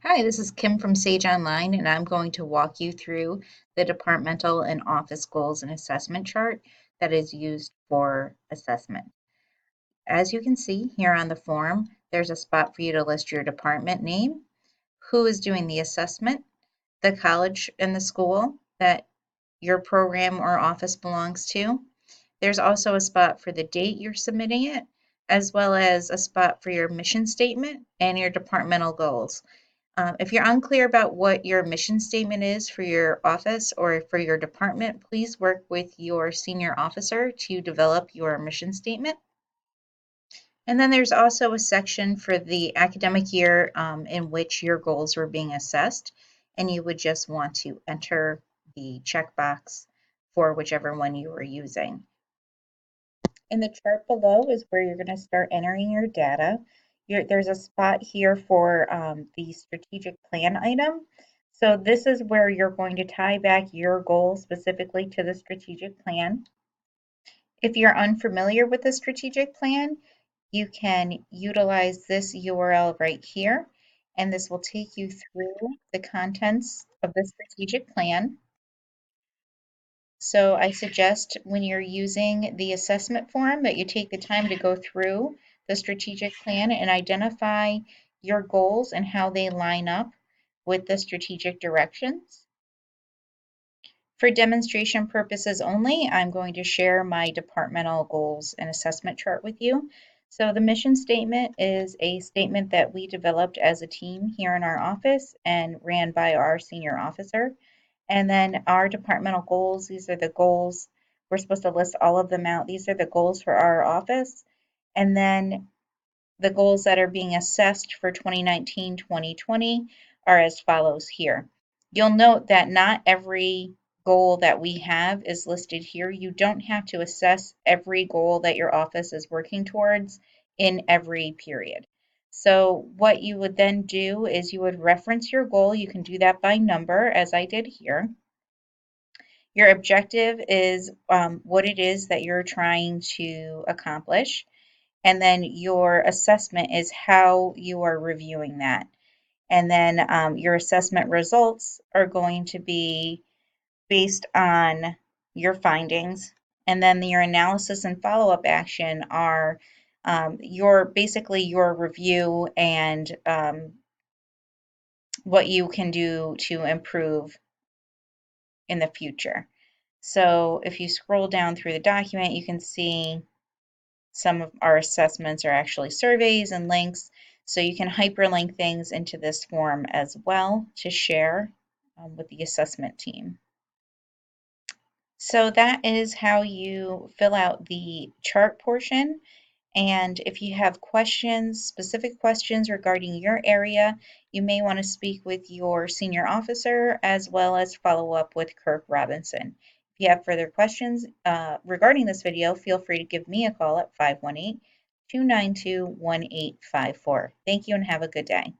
Hi, this is Kim from Sage Online, and I'm going to walk you through the departmental and office goals and assessment chart that is used for assessment. As you can see here on the form, there's a spot for you to list your department name, who is doing the assessment, the college and the school that your program or office belongs to. There's also a spot for the date you're submitting it, as well as a spot for your mission statement and your departmental goals. If you're unclear about what your mission statement is for your office or for your department, please work with your senior officer to develop your mission statement. And then there's also a section for the academic year in which your goals were being assessed, and you would just want to enter the checkbox for whichever one you were using. In the chart below is where you're going to start entering your data. There's a spot here for the strategic plan item. So this is where you're going to tie back your goal specifically to the strategic plan. If you're unfamiliar with the strategic plan, you can utilize this URL right here, and this will take you through the contents of the strategic plan. So I suggest when you're using the assessment form that you take the time to go through the strategic plan and identify your goals and how they line up with the strategic directions. For demonstration purposes only, I'm going to share my departmental goals and assessment chart with you. So the mission statement is a statement that we developed as a team here in our office and ran by our senior officer. And then our departmental goals, these are the goals. We're supposed to list all of them out. These are the goals for our office. And then the goals that are being assessed for 2019-2020 are as follows here. You'll note that not every goal that we have is listed here. You don't have to assess every goal that your office is working towards in every period. So what you would then do is you would reference your goal. You can do that by number, as I did here. Your objective is what it is that you're trying to accomplish. And then your assessment is how you are reviewing that. And then your assessment results are going to be based on your findings. And then your analysis and follow-up action are basically your review and what you can do to improve in the future. So if you scroll down through the document, you can see some of our assessments are actually surveys and links. So you can hyperlink things into this form as well to share with the assessment team. So that is how you fill out the chart portion. And if you have questions, specific questions regarding your area, you may want to speak with your senior officer as well as follow up with Kirk Robinson. If you have further questions regarding this video, feel free to give me a call at 518-292-1854. Thank you and have a good day.